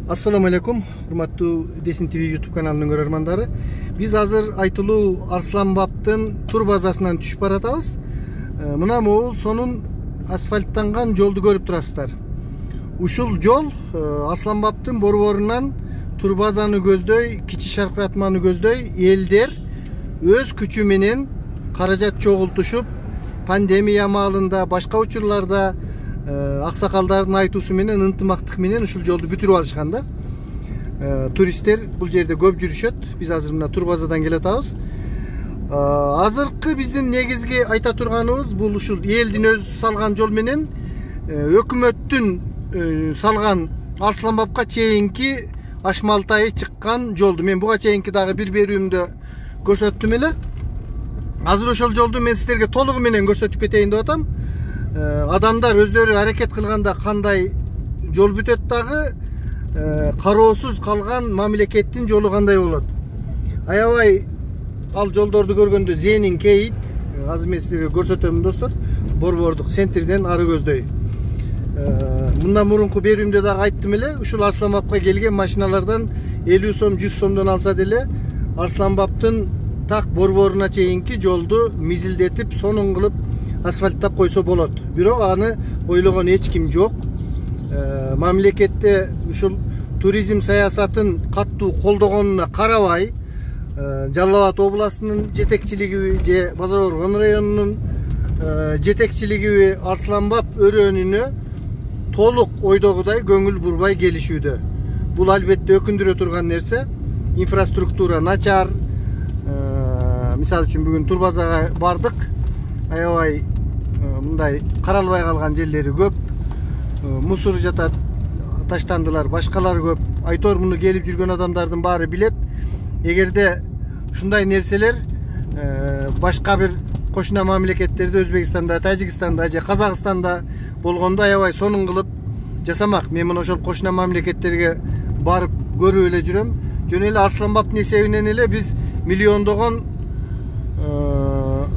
Assalamu alaikum, урматтуу Десин ТВ YouTube каналынын көрөрмандары. Биз азыр айтылуу Арслан баптын тур базасынан түшүп баратабыз. Мына могул сонун асфальттанган жолду көрүп турасыздар. Ушул жол Арслан баптын борборунан тур базаны көздөй, кичи шаркыратманы көздөй элдер өз күчү менен каражат чогултушуп, пандемия маалында, башка учурларда аксакалдардын айтуусу менен ынтымактык менен ушул жолду бүтүрүп алышкан да. Туристтер бул жерде көп жүрүшөт. Биз азыр мына тур базадан келатабыз. Азыркы биздин негизги айта турганыбыз бул ушул элдин өзү салган жол менен өкмөттүн салган Арслан бапка чейинки Ашмалтайы чыккан жолду. Мен буга чейинки дагы бир берүүмдө көрсөттүм эле. Азыр ошол жолду мен сиздерге толугу менен көрсөтүп кетейин деп атам. Адамдар өздөрү аракет кылганда кандай жол бүтөт дагы, кароосуз калган мамлекеттин жолу кандай болот. Аябай ал жолдорду көргөндө зээнин кейит. Азыр мен сиздерге көрсөтөм достор. Борбордук центрден ары көздөй. Мындан мурунку берүүмдө дагы айттым эле, ушул Арслан бапка келген машиналардан 50 сом, 100 сомдон алса деле Арслан баптын так борборуна чейинки жолду мизилдетип, сонун кылып асфальттап койсо болот. Бирок аны ойлогон эч ким жок. Мамлекетте ушул туризм саясатын каттуу колдогонуна карабай, Жалал Абад областынын жетекчилиги же Базар Оргон районунун жетекчилиги Арслан бап өрөөнүнө толук ойдогудай көңүл бурбай келишүүдө. Бул албетте өкүндүрө турган нерсе. Инфраструктура начар. Мисалы үчүн бүгүн тур базага бардык. Аябай мындай каралбай калган жерлери көп. Мусор жатат, таштандылар, башкалар көп. Айтор муну келип жүргөн адамдардын баары билет. Эгерде ушундай нерселер башка бир кошуна мамлекеттерде, Өзбекстанда, Тажикстанда же Казакстанда болгондо аябай сонун кылып жасамак. Мен мына ошол кошуна мамлекеттерге барып көрүп эле жүрөм. Жөн эле Арслан баптын эсебинен эле биз миллиондогон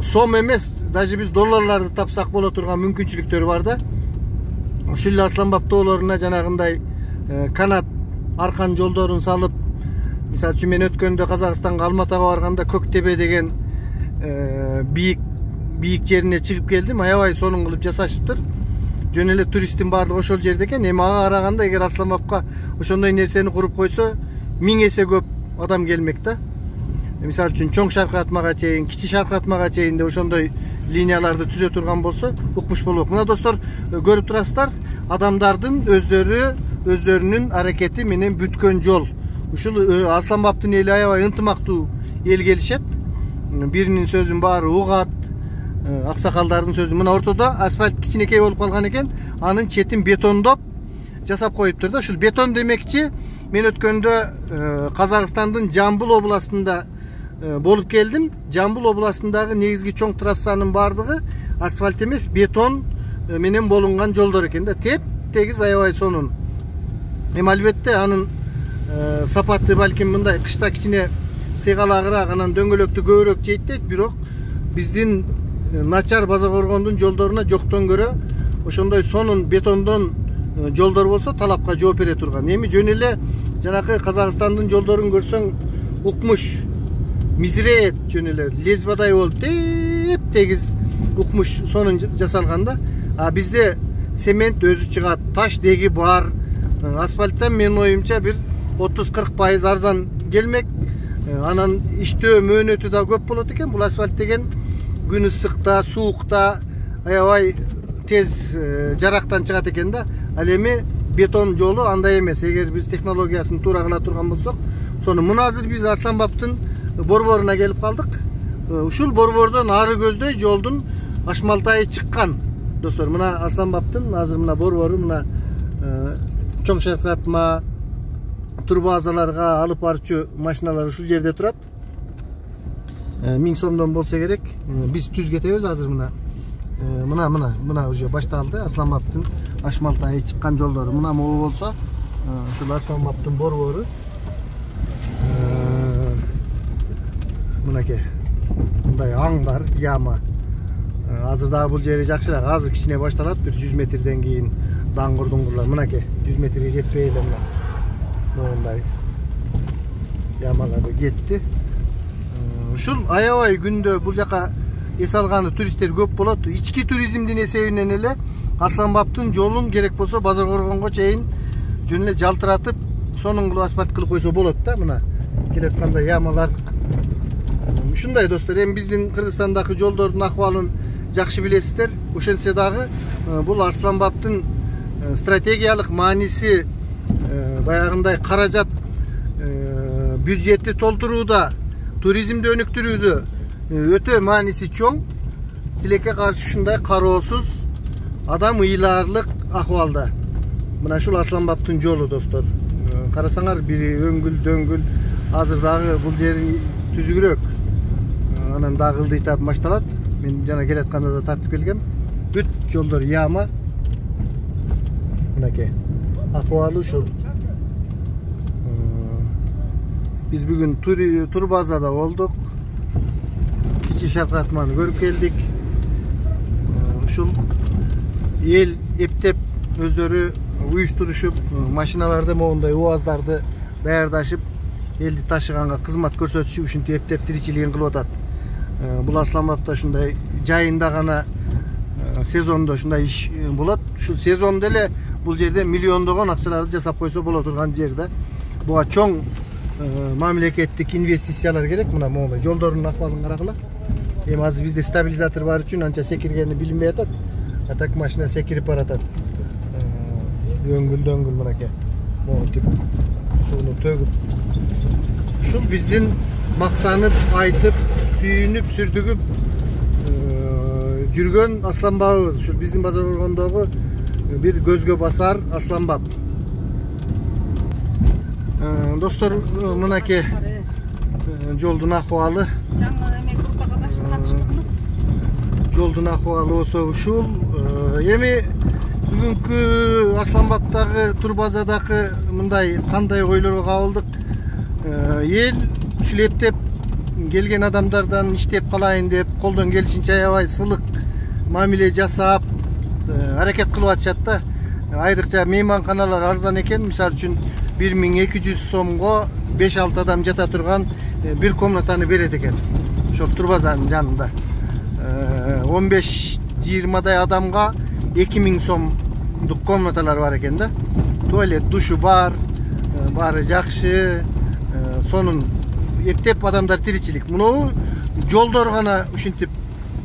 сом эмес, даже биз долларларды тапсак боло турган мүмкүнчүлүктөр бар да. Ушул Арслан бап тоолоруна жанагындай канат аркан жолдорун салып, мисалы үчүн мен өткөндө Казакстанга Алматага барганда Көктөбө деген бийик жерине чыгып келдим. Аябай сонун кылып жасашыптыр. Жөн эле туристтин баардыгы ошол жерде экен. Эми ага караганда эгер Арслан бапка ошондой нерсени куруп койсо 1000 эсе көп адам келмек да. Мисалы үчүн чоң шаркыратмага чейин, кичи шаркыратмага чейин де ошондой линияларды түзө турган болсо укмуш болмок. Мына достор, көрүп турасыздар, адамдардын өздөрүнүн аракети менен бүткөн жол. Ушул Арслан баптын эли аябай ынтымактуу эл келишет. Биринин сөзүн баары угат, аксакалдардын сөзү. Мына ортодо асфальт кичинекей болуп калган экен, анын четин бетондоп жасап коюптур да. Ушул бетон демекчи, мен өткөндө Казакстандын Жамбыл областында болуп келдим. Жамбыл областындагы негизги чоң трассанын баардыгы асфальт эмес, бетон менен болунган жолдор экен да. Теп-тегиз аябай сонун. Эми албетте анын сапаты балким мындай кышта кичине сыйгалагыраак, анан дөңгөлөктү көбүрөөк жейт, бирок биздин начар Базар Оргондун жолдоруна жоктон көрө ошондой сонун бетондон жолдор болсо талапка жооп бере турган. Эми жөн эле жанакы Казакстандын жолдорун көрсөң укмуш, мизирет, жөн эле лезбадай болуп теп-тегиз укмуш сонун жасалган да. А бизде цемент өзү чыгат, таш деги бар. Асфальттан менин оюмча бир 30-40% арзан келмек. Анан иштөө мөөнөтү да көп болот экен. Бул асфальт деген күн ысыкта, суукта аябай тез жарактан чыгат экен да. Ал эми бетон жолу андай эмес. Эгер биз технологиясын туура кыла турган болсок, сону мына азыр биз Арслан баптын борборуна келип калдык. Ушул борбордон ары көздөй жолдун Ашмалтайы чыккан. Достор, мына Арслан баптын азыр мына борбору, мына чоң шаркыратма, тур базаларга алып барчу машиналар ушул жерде турат. 1000 сомдон болсо керек. Биз түз кетебиз азыр мына. Мына уже башталды Арслан баптын Ашмалтайы чыккан жолдору. Мына могу болсо ушул Арслан баптын борбору. Мынакей мындай аңдар, яма. Азыр дагы бул жери жакшыраак. Азыр кичине башталат, бир 100 метрден кийин даңгыр-дуңгурлар. Мынакей 100 метрге жетпей эле мына. Moğunday yamaları gitti. Ушул аябай күндө бул жака эс алганы туристтер көп болот. Ички туризмдин эсебинен эле Арсланбаптын жолун керек болсо Базар Коргонго чейин жөн эле жалтыратып, сонун кылып асфальт кылып койсо болот да. Мына келатканда ямалар. Ушундай достор, эми биздин Кыргызстандагы жолдордун акыбалын жакшы билесиздер. Ошентсе дагы бул Арсланбаптын стратегиялык мааниси баягындай каражат бюджетти толтурууда, туризмди өнүктүрүүдө өтө мааниси чоң. Тилекке каршы ушундай кароосуз, адам ыйлаарлык акыбалда. Мына ушул Арсланбаптын жолу достор. Карасаңар бири өңгүл дөңгүл, азыр дагы бул жери түзүгүрөөк. Анан дагы ылдыйтап башталат. Мен жана келатканда да тартып келгем. Бүт жолдор яма. Мынакей акыбалы ушул. Биз бүгүн Турбазада болдук. Кичи Шаркыратманы көрүп келдик. Ушул эл эптеп өздөрү уюштурушуп, машиналарды моундай УАЗдарды даярдашып, элди ташыганга кызмат көрсөтүшүп, ушинтип эптеп тиричилигин кылып атат. Бул Арсланбапта ушундай жайында гана сезондо ушундай иш болот. Ушу сезондо эле бул жерде миллиондогон акчаларды жасап койсо боло турган жер да. Буга чоң мамлекеттик инвестициялар керек. Мына моундай жолдордун акыбалын карагыла. Эми азыр бизде стабилизатор бар үчүн анча секиргени билинбей атат. Атак машина секирип баратат. Өңгүл мынакей. Монтип сууну төгүп. Ушул биздин мактанып, айтып, сүйүнүп, сүрдүгүп жүргөн Арсланбабыбыз. Ушул биздин Базар Коргондогу бир көзгө басар Арсланбап. Достор, мынакей жолдун акыбалы. Жолдун акыбалы болсо ушул. Эми бүгүнкү Арсланбаптагы Турбазадагы мындай кандай ойлорго кабылдык? Эл ушул эптеп келген адамдардан иштеп калайын деп, колдон келишинче аябай сылык мамиле жасап, аракет кылып атышат да. Айрыкча мейманканалар арзан экен. Мисалы үчүн 1200 сомго 5-6 адам жата турган бир комнатаны берет экен. Ошол Турбазанын жанында. 15-20 адамга 2000 сомдук комнаталар бар экен да. Туалет, душу бар, баары жакшы. Сонун эптеп адамдар тиричилик. Муну жолдор гана ушинтип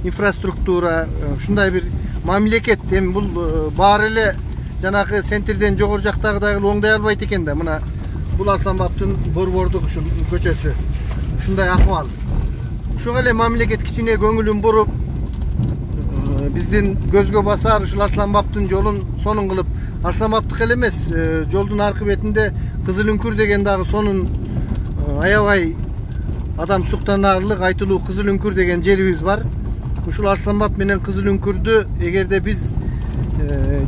инфраструктура, ушундай бир мамлекет. Эми бул баары эле жанагы центрден жогору жактагыдай оңдой албайт экен да. Мына бул Арсланбаптын борбордук ушул көчөсү. Ушундай акыбал. Ушуга эле мамлекет кичине көңүлүн буруп, биздин көзгө басар ушул Арсланбаптын жолун сонун кылып, Арсланбаптык эле эмес, жолдун аркы бетинде Кызыл Үңкүр деген дагы сонун аябай адам суктанаарлык айтылуу Кызыл Үңкүр деген жерибиз бар. Ушул Арсланбап менен Кызыл Үңкүрдү эгерде биз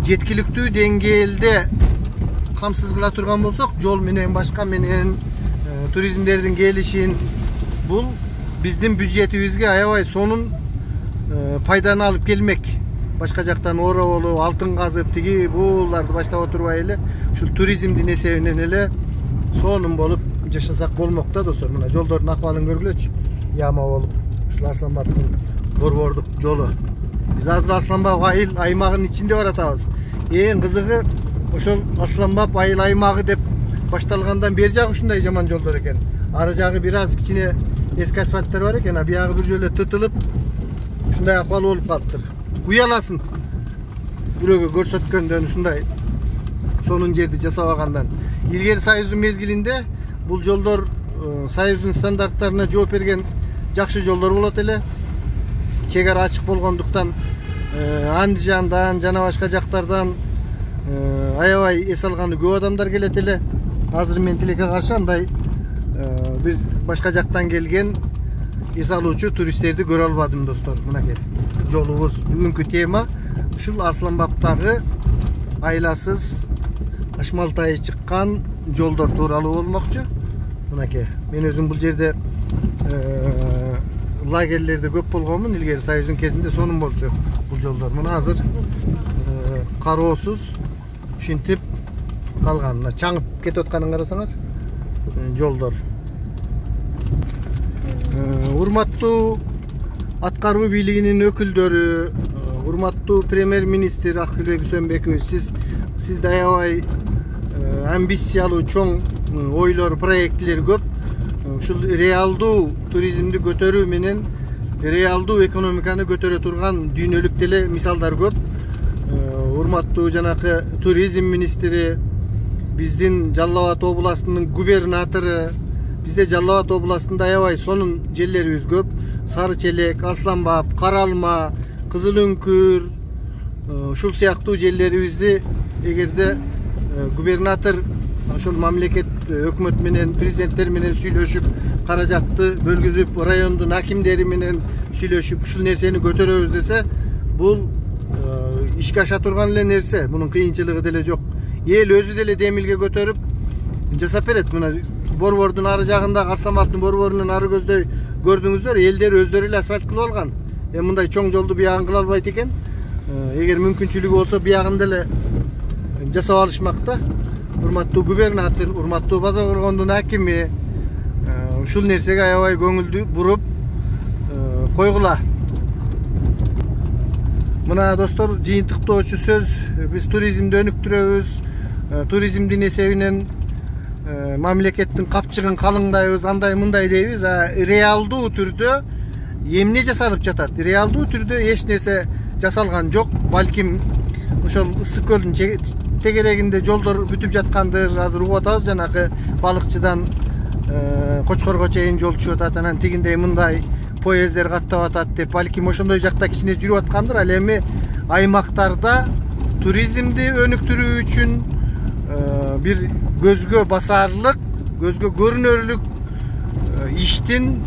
жеткиликтүү деңгээлде камсыз кыла турган болсок, жол менен башка менен туризмдердин келишин, бул биздин бюджетибизге аябай сонун пайданы алып келмек. Башка жактан ора болуп, алтын казып, тиги бууларды баштап отурбай эле ушул туризмдин эсебинен эле сонун болуп жашасак болмок да достор. Мына жолдордун акыбалын көргүлөчү. Яма болуп, ушул Арсланбаптын борбордук жолу. Биз азыр Арсланбап айыл аймагынын ичинде баратабыз. Эң кызыгы ошол Арсланбап айыл аймагы деп башталгандан бери жагы ушундай жаман жолдор экен. Ары жагы бир аз кичине эски асфальттар бар экен, а биягы бир жолу тытылып ушундай акыбал болуп калыптыр. Уяласын. Бирөөгө көрсөткөндөн ушундай сонун жерди жасабагандан. Илгери Союздун мезгилинде бул жолдор Союздун стандарттарына жооп берген жакшы жолдор болот эле. Чек ара ачык болгондуктан Андижандан жана башка жактардан аябай эс алганы көп адамдар келет эле. Азыр мен тилекке каршы андай бир башка жактан келген эс алуучу туристтерди көрө албадым достор. Мынакей жолубуз бүгүнкү тема ушул Арсланбаптагы айласыз ашмалтайы чыккан жолдор тууралуу болмокчу. Мынакей мен өзүм бул жерде лагерлерде көп болгонмун. Илгери Союздун кезинде сонун болчу бул жолдор. Мына азыр кароосуз ушинтип калган. Мына чаңып кетип атканын карасаңар. Жолдор. Урматтуу аткаруу бийлигинин өкүлдөрү, урматтуу премьер-министр Акылбек Үсөнбекович, сизде аябай амбициялуу чоң ойлор, проекттер көп. Ушул реалдуу туризмди көтөрүү менен реалдуу экономиканы көтөрө турган дүйнөлүк деле мисалдар көп. Урматтуу жанакы туризм министри, биздин Жалал Абад областынын губернатору, бизде Жалал Абад областында аябай сонун жерлерибиз көп. Сары Челек, Арсланбап, Каралма, Кызыл Үңкүр, ушул сыяктуу жерлерибизди эгерде губернатор ошол мамлекет өкмөт менен, президенттер менен сүйлөшүп, каражатты бөлгүзүп, райондун акимдери менен сүйлөшүп, ушул нерсени көтөрөбүз десе, бул ишке аша турган эле нерсе. Мунун кыйынчылыгы деле жок. Эл өзү деле демилге көтөрүп жасап берет. Мына борбордун ары жагында, Арсланбаптын борборунун ары көздөй көрдүңүздөр, элдер өздөрү эле асфальт кылып алган. Мындай чоң жолду биягын кыла албайт экен. Эгер мүмкүнчүлүгү болсо биягын деле жасап алышмакта. Урматтуу губернатор, урматтуу База Коргондун акими ушул нерсеге аябай көңүлдү буруп койгула. Мына достор, жыйынтыктоочу сөз, биз туризмди өнүктүрөбүз, туризмдин эсебинен мамлекеттин капчыгын калыңдайбыз, андай мындай дейбиз. Реалдуу түрдө эмне жасалып жатат? Реалдуу түрдө эч нерсе жасалган жок. Балким ошол Ысык көлдүн тегерегинде жолдор бүтүп жаткандыр. Азыр угуп атабыз, жанакы балыкчыдан Кочкорго чейин жол түшүп атат, анан тигиндей мындай поезддер каттап атат деп, балким ошондой жакта кичине жүрүп аткандыр. Ал эми аймактарда туризмди өнүктүрүү үчүн бир көзгө басаарлык, көзгө көрүнөрлүк иштин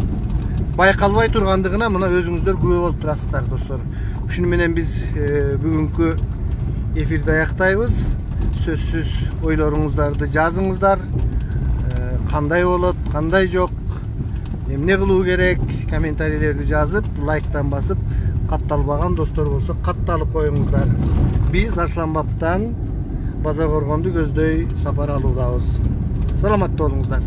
байкалбай тургандыгына мына өзүңүздөр күбө болуп турасыздар достор. Ушуну менен биз бүгүнкү эфирди аяктайбыз. Сөзсүз ойлоруңуздарды жазыңыздар. Кандай болот, кандай жок, эмне кылуу керек, комментарийлерди жазып, лайктан басып, катталбаган достор болсо катталып коюңуздар. Биз Арсланбаптан База Коргонду көздөй сапар алуудабыз. Саламатта болуңуздар.